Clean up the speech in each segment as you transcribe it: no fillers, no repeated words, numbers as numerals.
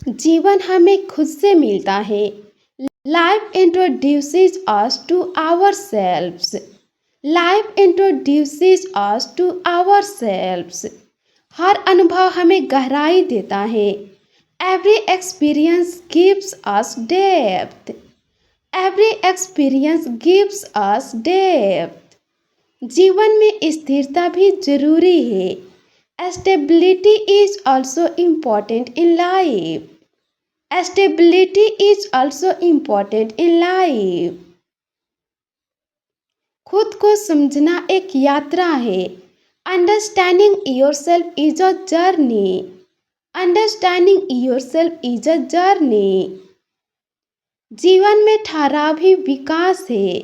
जीवन हमें खुद से मिलता है। Life introduces us to ourselves. Life introduces us to ourselves. हर अनुभव हमें गहराई देता है। Every experience gives us depth. Every experience gives us depth. जीवन में स्थिरता भी जरूरी है। Stability is also important in life. Stability is also important in life. खुद को समझना एक यात्रा है। Understanding yourself is a journey. Understanding yourself is a journey. जीवन में ठहराव ही विकास है।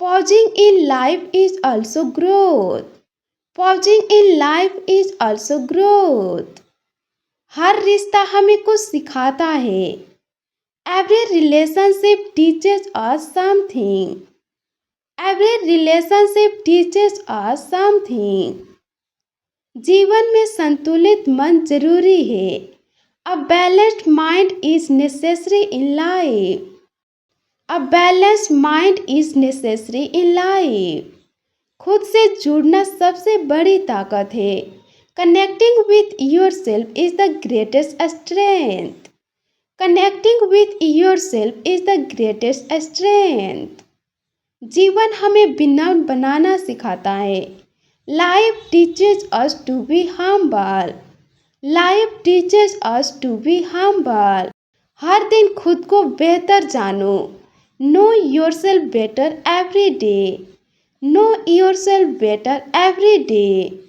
Pausing in life is also growth. Pausing in life is also growth. हर रिश्ता हमें कुछ सिखाता है। Every relationship teaches us something. Every relationship teaches us something. जीवन में संतुलित मन जरूरी है। A balanced mind is necessary in life. A balanced mind is necessary in life. खुद से जुड़ना सबसे बड़ी ताकत है। Connecting with yourself is the greatest strength. Connecting with yourself is the greatest strength. जीवन हमें विनम्र बनाना सिखाता है। Life teaches us to be humble. Life teaches us to be humble. हर दिन खुद को बेहतर जानो। Know yourself better every day. Know yourself better every day.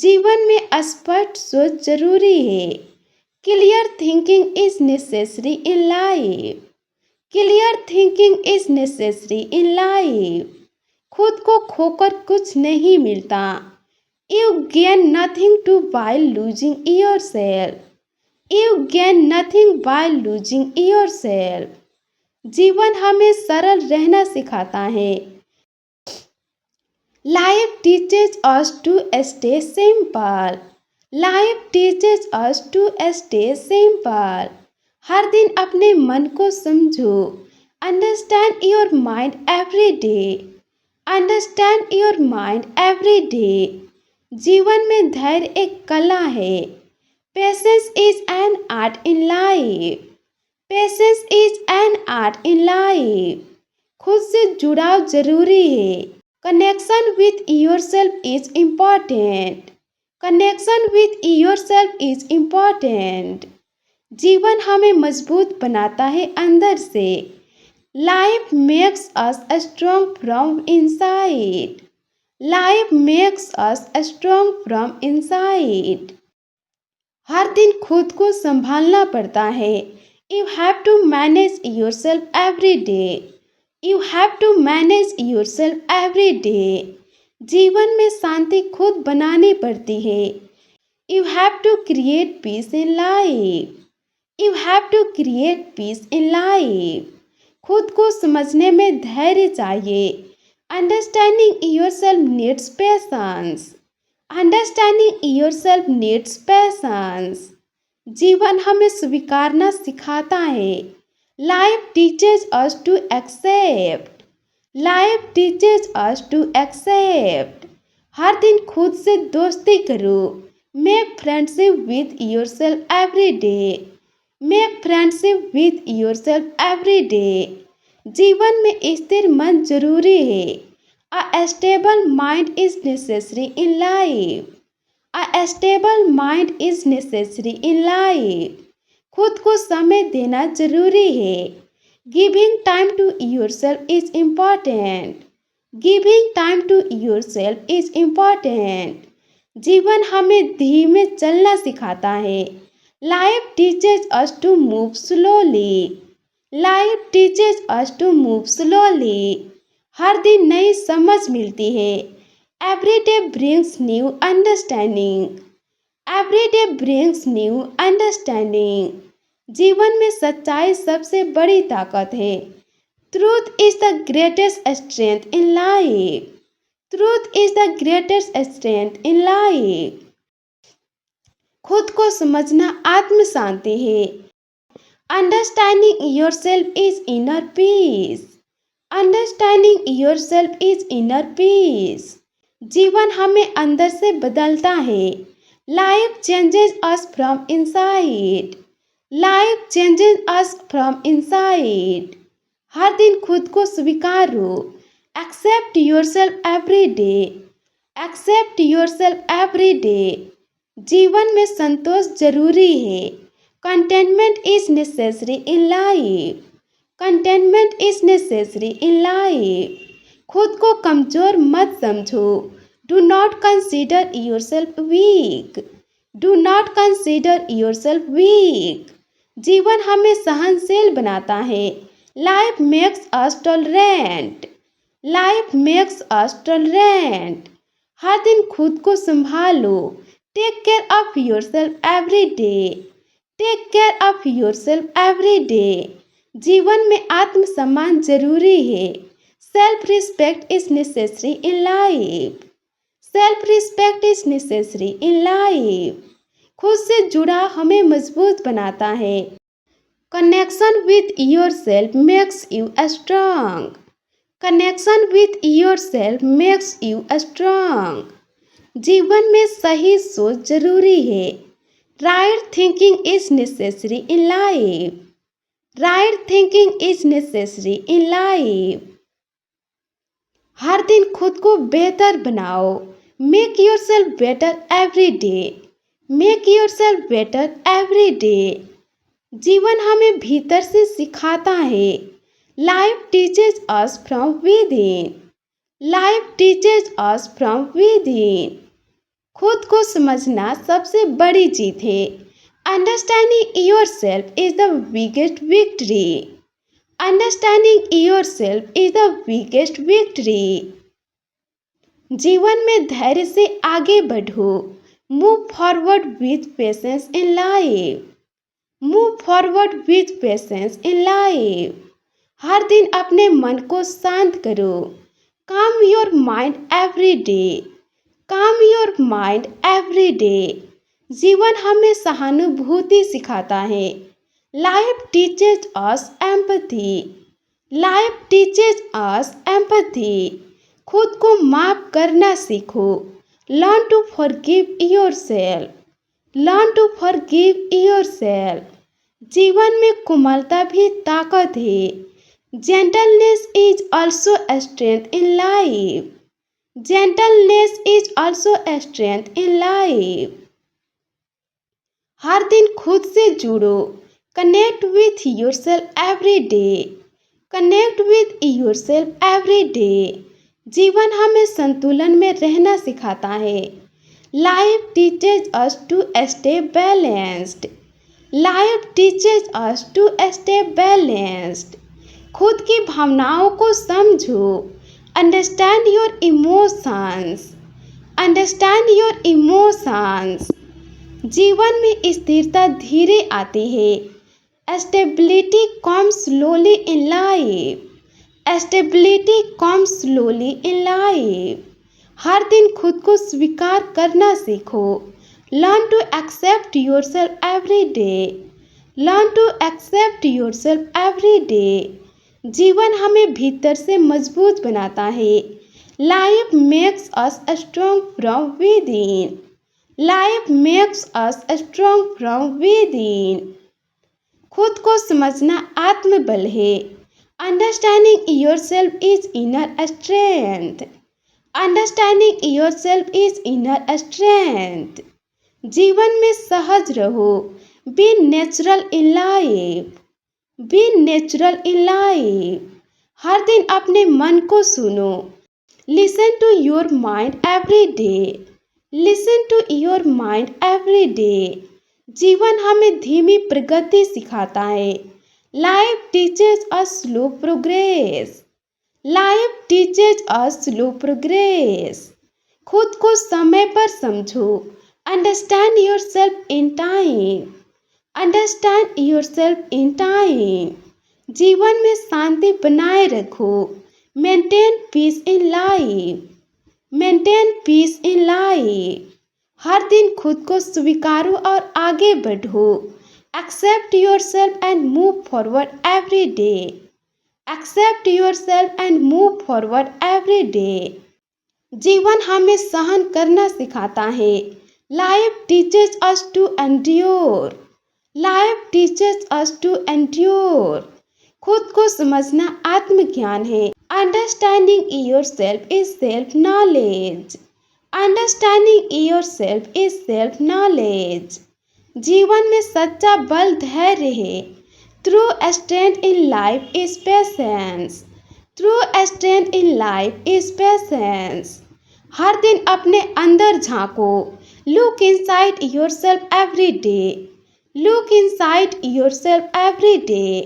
जीवन में स्पष्ट सोच जरूरी है। Clear thinking is necessary in life. Clear thinking is necessary in life. खुद को खोकर कुछ नहीं मिलता। You gain nothing to by losing yourself. You gain nothing bye losing yourself. जीवन हमें सरल रहना सिखाता है। Life teaches us to stay simple. Life teaches us to stay simple. हर दिन अपने मन को समझो। Understand your mind every day. Understand your mind every day. जीवन में धैर्य एक कला है। Patience is an art in life. Patience is an art in life. खुद से जुड़ाव जरूरी है। Connection with yourself is important. Connection with yourself is important. जीवन हमें मजबूत बनाता है अंदर से। Life makes us strong from inside. Life makes us strong from inside. हर दिन खुद को संभालना पड़ता है। You have to manage yourself every day. You have to manage yourself every day. जीवन में शांति खुद बनानी पड़ती है। You have to create peace in life. You have to create peace in life. खुद को समझने में धैर्य चाहिए। Understanding yourself needs patience. Understanding yourself needs patience. जीवन हमें स्वीकारना सिखाता है। Life teaches us to accept. Life teaches us to accept. हर दिन खुद से दोस्ती करो। Make friendship with yourself every day. Make friendship with yourself every day. जीवन में स्थिर मन जरूरी है। A stable mind is necessary in life. A stable mind is necessary in life. खुद को समय देना जरूरी है। Giving time to yourself is important. Giving time to yourself is important. जीवन हमें धीमे चलना सिखाता है। Life teaches us to move slowly. Life teaches us to move slowly. हर दिन नई समझ मिलती है। Every day brings new understanding. Every day brings new understanding. जीवन में सच्चाई सबसे बड़ी ताकत है। Truth is the greatest strength in life. Truth is the greatest strength in life. खुद को समझना आत्म शांति है। Understanding yourself is inner peace. Understanding yourself is inner peace. जीवन हमें अंदर से बदलता है। Life changes us from inside. Life changes us from inside. हर दिन खुद को स्वीकारो। Accept yourself every day. Accept yourself every day. जीवन में संतोष जरूरी है। Containment is necessary in life. Containment is necessary in life. खुद को कमजोर मत समझो। Do not consider yourself weak. Do not consider yourself weak. जीवन हमें सहनशील बनाता है। Life makes us tolerant. Life aims us tolerant. हर दिन खुद को संभालो। Take care of yourself every day. Take care of yourself every day. जीवन में आत्मसम्मान जरूरी है। Self respect is necessary in life. Self respect is necessary in life. खुद से जुड़ा हमें मजबूत बनाता है। Connection with yourself makes you strong. Connection with yourself makes you strong. जीवन में सही सोच जरूरी है। Right thinking is necessary in life. Right thinking is necessary in life. हर दिन खुद को बेहतर बनाओ। Make yourself better every day. Make yourself better every day. जीवन हमें भीतर से सिखाता है। Life teaches us from within. Life teaches us from within. खुद को समझना सबसे बड़ी जीत है। Understanding yourself is the biggest victory. Understanding yourself is the biggest victory. जीवन में धैर्य से आगे बढ़ो। Move forward with patience in life. Move forward with patience in life. हर दिन अपने मन को शांत करो। Calm your mind every day. Calm your mind every day. जीवन हमें सहानुभूति सिखाता है। Life teaches us empathy. Life teaches us empathy. खुद को माफ करना सीखो। Learn to forgive yourself. Learn to forgive yourself. जीवन में कोमलता भी ताकत है। Gentleness is also a strength in life. Gentleness is also a strength in life. हर दिन खुद से जुड़ो। Connect with yourself every day. Connect with yourself every day. जीवन हमें संतुलन में रहना सिखाता है। Life teaches us to stay balanced. Life teaches us to stay balanced. खुद की भावनाओं को समझो। Understand your emotions. Understand your emotions. जीवन में स्थिरता धीरे आती है। Stability comes slowly in life. Stability comes slowly in life. हर दिन खुद को स्वीकार करना सीखो। Learn to accept yourself every day. Learn to accept yourself every day. जीवन हमें भीतर से मजबूत बनाता है। Life makes us strong from within. Life makes us strong from within. खुद को समझना आत्मबल है। Understanding yourself is inner strength. Understanding yourself is inner strength. जीवन में सहज रहो। Be natural in life. Be natural in life. हर दिन अपने मन को सुनो। Listen to your mind every day. Listen to your mind every day. जीवन हमें धीमी प्रगति सिखाता है। Life teaches us slow progress. Life teaches us slow progress. खुद को समय पर समझो। Understand yourself in time. Understand yourself in time. जीवन में शांति बनाए रखो। Maintain peace in life. Maintain peace in life. हर दिन खुद को स्वीकारो और आगे बढ़ो। Accept yourself and move forward every day. Accept yourself and move forward every day. जीवन हमें सहन करना सिखाता है. Life teaches us to endure. Life teaches us to endure. खुद को समझना आत्मज्ञान है. Understanding yourself is self-knowledge. Understanding yourself is self-knowledge. जीवन में सच्चा बल धैर्य है. True strength in life is patience. True strength in life is patience. हर दिन अपने अंदर झांको. Look inside yourself every day. Look inside yourself every day.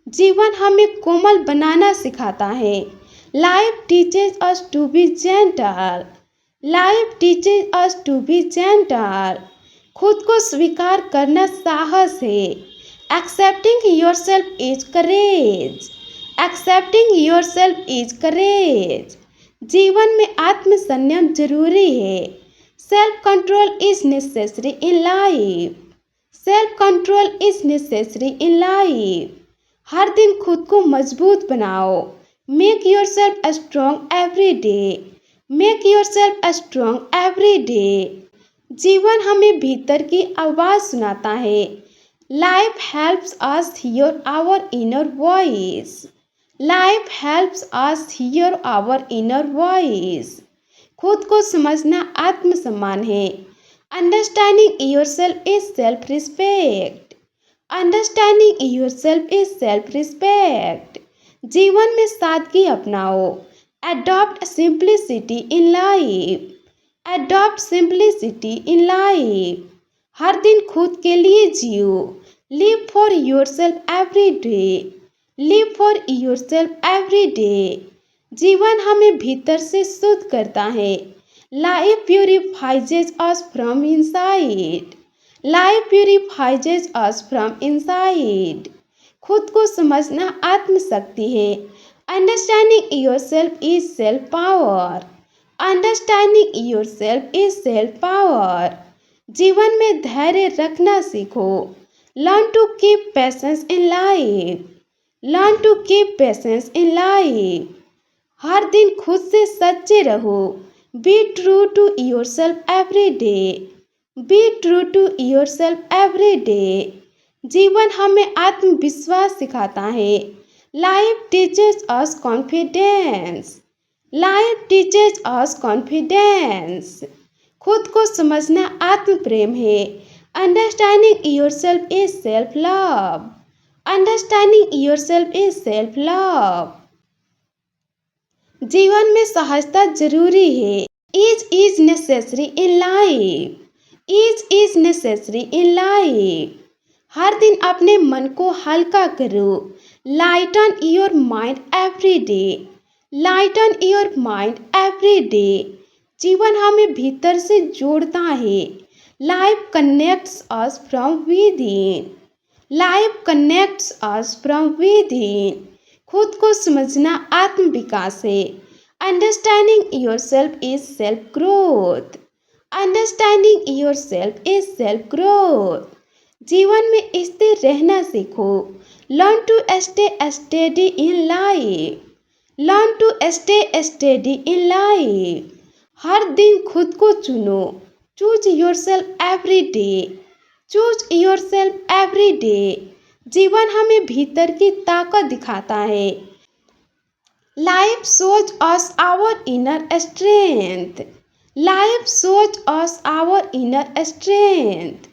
जीवन हमें कोमल बनाना सिखाता है. Life teaches us to be gentle. Life teaches us to be gentle. खुद को स्वीकार करना साहस है. Accepting yourself is courage. Accepting yourself is courage. जीवन में आत्मसंयम जरूरी है. Self control is necessary in life. Self control is necessary in life. हर दिन खुद को मजबूत बनाओ. Make yourself strong every day. Make yourself strong every day. जीवन हमें भीतर की आवाज सुनाता है. Life helps us hear our inner voice. Life helps us hear our inner voice. खुद को समझना आत्मसम्मान है. Understanding yourself is self-respect. Understanding yourself is self-respect. जीवन में सादगी अपनाओ. Adopt simplicity in life. Adopt simplicity in life. हर दिन खुद के लिए जियो. Live for yourself every day. Live for yourself every day. जीवन हमें भीतर से शुद्ध करता है. Life purifies us from inside. Life purifies us from inside. खुद को समझना आत्मशक्ति है. Understanding yourself is self-power. Understanding yourself is self-power. जीवन में धैर्य रखना सीखो. Learn to keep patience in life. Learn to keep patience in life. हर दिन खुद से सच्चे रहो. Be true to yourself every day. Be true to yourself every day. जीवन हमें आत्मविश्वास सिखाता है. Life teaches us confidence. Life teaches us confidence. खुद को समझना आत्मप्रेम है. Understanding yourself is self-love. Understanding yourself is self-love. जीवन में सहजता जरूरी है. Ease is necessary in life. Ease is necessary in life. हर दिन अपने मन को हल्का करो. Lighten your mind every day. Lighten your mind every day. जीवन हमें भीतर से जोड़ता है. Life connects us from within. Life connects us from within. खुद को समझना आत्मविकास है. Understanding yourself is self-growth. Understanding yourself is self-growth. जीवन में स्थिर रहना सीखो. Learn to stay steady in life. Learn to stay steady in life. हर दिन खुद को चुनो. Choose yourself every day. Choose yourself every day. जीवन हमें भीतर की ताकत दिखाता है. Life shows us our inner strength. Life shows us our inner strength.